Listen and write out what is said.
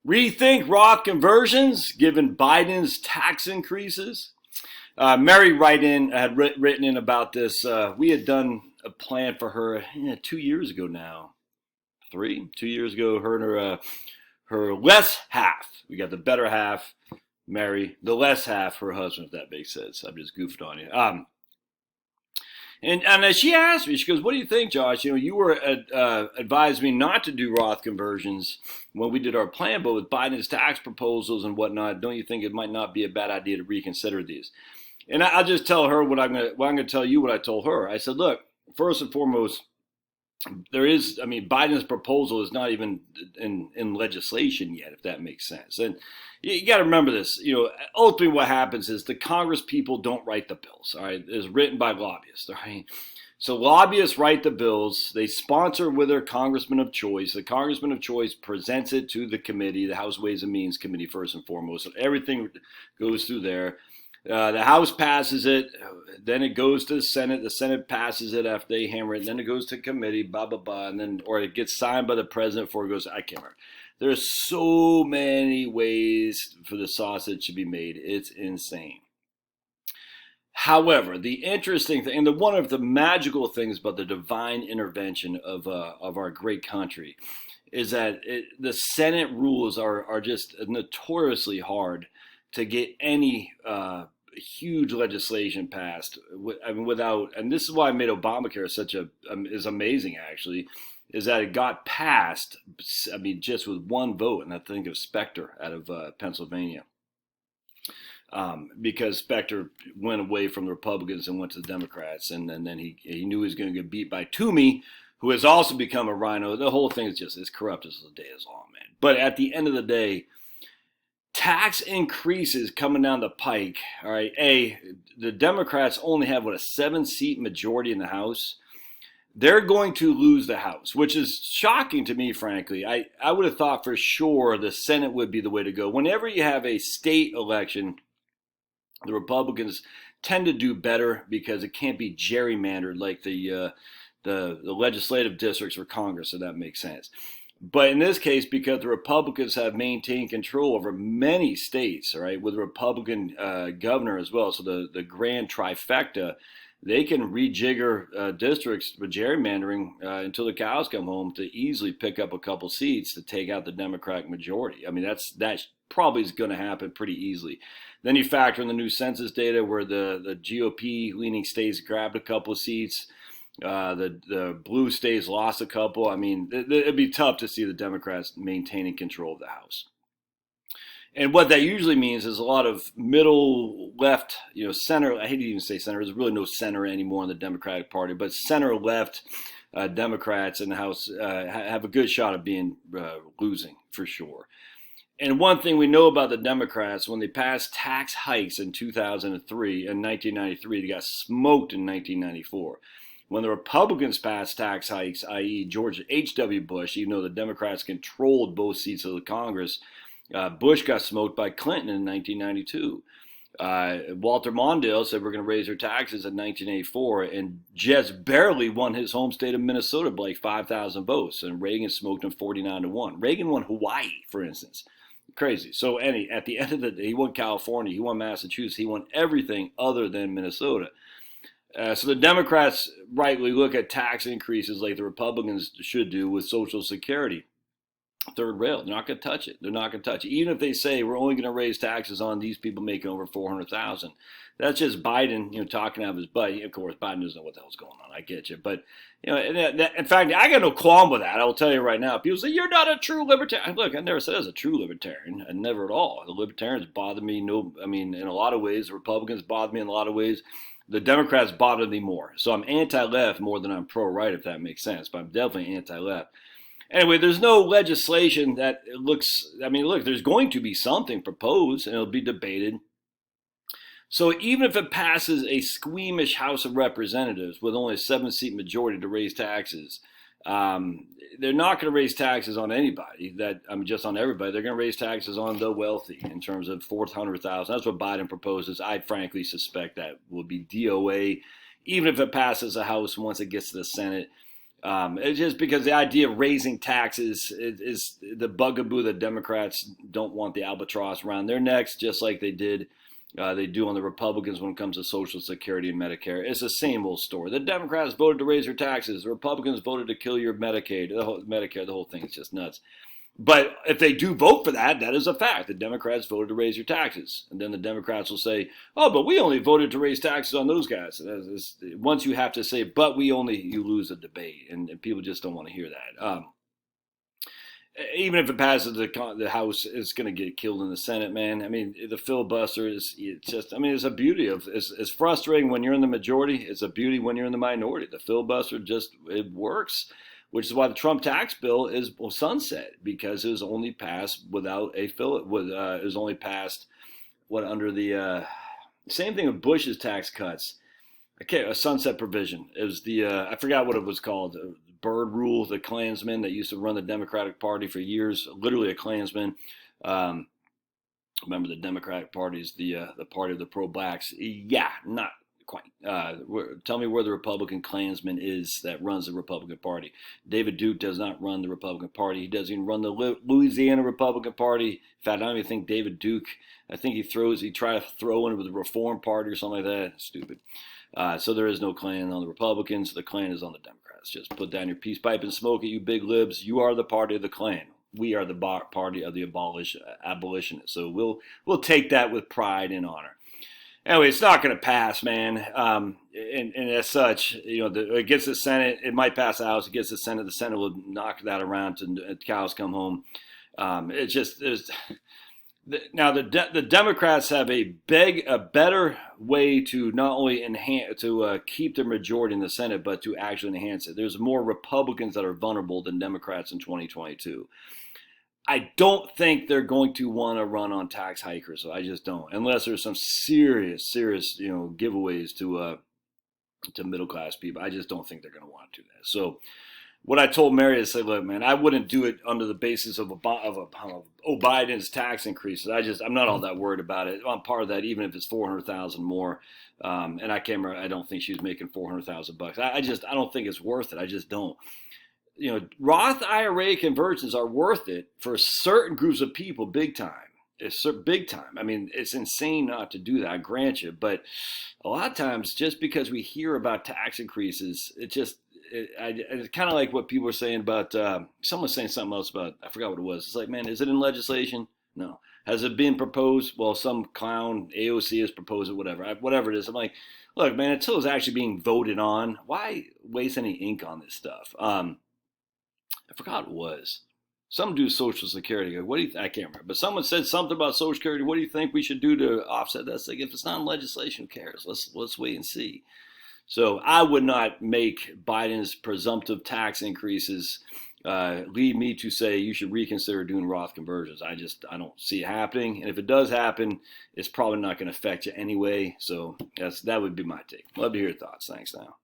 Rethink Roth conversions given Biden's tax increases. Mary had written in about this. We had done a plan for her 2 years ago now. 2 years ago, her and her less half. We got the better half, Mary, the less half, her husband, if that makes sense. I'm just goofing on you. And she asked me, she goes, "What do you think, Josh? You were advised me not to do Roth conversions when we did our plan, but with Biden's tax proposals and whatnot, don't you think it might not be a bad idea to reconsider these?" And I'll just tell her what I'm going to tell you what I told her. I said, look, first and foremost, Biden's proposal is not even in legislation yet, if that makes sense. And you got to remember this, ultimately what happens is the Congress people don't write the bills, all right? It's written by lobbyists, all right? So lobbyists write the bills. They sponsor with their congressman of choice. The congressman of choice presents it to the committee, the House Ways and Means Committee, first and foremost. So everything goes through there. The House passes it, then it goes to the Senate passes it after they hammer it, and then it goes to committee, blah, blah, blah, and then, or it gets signed by the president before it goes, I can't remember. There's so many ways for the sausage to be made. It's insane. However, the interesting thing, and one of the magical things about the divine intervention of our great country is that the Senate rules are just notoriously hard to get any huge legislation passed. Without, and this is why I made Obamacare is amazing actually, is that it got passed, just with one vote, and I think of Specter out of Pennsylvania. Because Specter went away from the Republicans and went to the Democrats, and then he knew he was going to get beat by Toomey, who has also become a rhino. The whole thing is just as corrupt as the day is long, man. But at the end of the day, tax increases coming down the pike. All right, the Democrats only have a 7-seat majority in the House. They're going to lose the House, which is shocking to me, frankly. I would have thought for sure the Senate would be the way to go. Whenever you have a state election, the Republicans tend to do better because it can't be gerrymandered like the legislative districts for Congress, so that makes sense. But in this case, because the Republicans have maintained control over many states, right, with a Republican governor as well, so the grand trifecta, they can rejigger districts with gerrymandering until the cows come home to easily pick up a couple seats to take out the Democratic majority. I mean, that probably is going to happen pretty easily. Then you factor in the new census data where the GOP-leaning states grabbed a couple of seats. The blue states lost a couple. I mean, it'd be tough to see the Democrats maintaining control of the House. And what that usually means is a lot of middle left, center. I hate to even say center. There's really no center anymore in the Democratic Party, but center left Democrats in the House have a good shot of being losing for sure. And one thing we know about the Democrats, when they passed tax hikes in 2003 and 1993, they got smoked in 1994. When the Republicans passed tax hikes, i.e. George H.W. Bush, even though the Democrats controlled both seats of the Congress, Bush got smoked by Clinton in 1992. Walter Mondale said we're going to raise our taxes in 1984 and just barely won his home state of Minnesota by like 5,000 votes. And Reagan smoked him 49-1. Reagan won Hawaii, for instance. Crazy. So at the end of the day, he won California, he won Massachusetts, he won everything other than Minnesota. So the Democrats rightly look at tax increases like the Republicans should do with Social Security. Third rail, they're not going to touch it. They're not going to touch it. Even if they say we're only going to raise taxes on these people making over $400,000, that's just Biden, talking out of his butt. Of course, Biden doesn't know what the hell's going on. I get you, but in fact, I got no qualm with that. I will tell you right now. People say you're not a true libertarian. Look, I never said I was a true libertarian. I never at all. The libertarians bother me. In a lot of ways, the Republicans bother me in a lot of ways. The Democrats bother me more. So I'm anti-left more than I'm pro-right, if that makes sense. But I'm definitely anti-left. Anyway, there's no legislation that there's going to be something proposed, and it'll be debated. So even if it passes a squeamish House of Representatives with only a 7-seat majority to raise taxes, they're not going to raise taxes on anybody. Just on everybody. They're going to raise taxes on the wealthy in terms of $400,000. That's what Biden proposes. I frankly suspect that will be DOA, even if it passes the House once it gets to the Senate. It's just because the idea of raising taxes is the bugaboo that Democrats don't want the albatross around their necks, just like they do on the Republicans when it comes to Social Security and Medicare. It's the same old story. The Democrats voted to raise your taxes. The Republicans voted to kill your Medicaid. Medicare, the whole thing is just nuts. But if they do vote for that, that is a fact. The Democrats voted to raise your taxes. And then the Democrats will say, oh, but we only voted to raise taxes on those guys. Once you have to say, but you lose the debate. And people just don't want to hear that. Even if it passes the House, it's going to get killed in the Senate, man. I mean, the filibuster it's a beauty of, it's frustrating when you're in the majority. It's a beauty when you're in the minority. The filibuster it works. Which is why the Trump tax bill is sunset, because it was only passed without a it was only passed under the same thing with Bush's tax cuts. Okay, a sunset provision. It was I forgot what it was called. Byrd rule, the Klansman that used to run the Democratic Party for years, literally a Klansman. Remember, the Democratic Party is the party of the pro-blacks. Yeah, not quite. Tell me where the Republican Klansman is that runs the Republican Party. David Duke does not run the Republican Party. He doesn't even run the Louisiana Republican Party. In fact, I don't even think David Duke, I think he tried to throw in with the Reform Party or something like that. Stupid. So there is no Klan on the Republicans. The Klan is on the Democrats. Just put down your peace pipe and smoke it, you big libs. You are the party of the Klan. We are the party of the abolitionists. So we'll take that with pride and honor. Anyway, it's not going to pass, man. And as such, it gets the Senate. It might pass the House. It gets the Senate. The Senate will knock that around to cows come home. It's just now the Democrats have a better way to not only keep their majority in the Senate, but to actually enhance it. There's more Republicans that are vulnerable than Democrats in 2022. I don't think they're going to want to run on tax hikers. So I just don't, unless there's some serious, giveaways to middle class people. I just don't think they're going to want to do that. So what I told Mary is, say, look, man, I wouldn't do it under the basis of Biden's tax increases. I'm not all that worried about it. I'm part of that, even if it's $400,000 more. And I can't remember. I don't think she was making $400,000. I don't think it's worth it. I just don't. Roth IRA conversions are worth it for certain groups of people, big time. It's big time. I mean, it's insane not to do that, I grant you. But a lot of times, just because we hear about tax increases, it's kind of like what people were saying about, someone was saying something else about, I forgot what it was. It's like, man, is it in legislation? No. Has it been proposed? Well, some clown, AOC has proposed it, whatever it is. I'm like, look, man, until it's actually being voted on, why waste any ink on this stuff? I forgot what it was. Some do Social Security. What do you? I can't remember. But someone said something about Social Security. What do you think we should do to offset that? It's like, if it's not in legislation, who cares? Let's wait and see. So I would not make Biden's presumptive tax increases lead me to say you should reconsider doing Roth conversions. I don't see it happening. And if it does happen, it's probably not going to affect you anyway. So that would be my take. Love to hear your thoughts. Thanks now.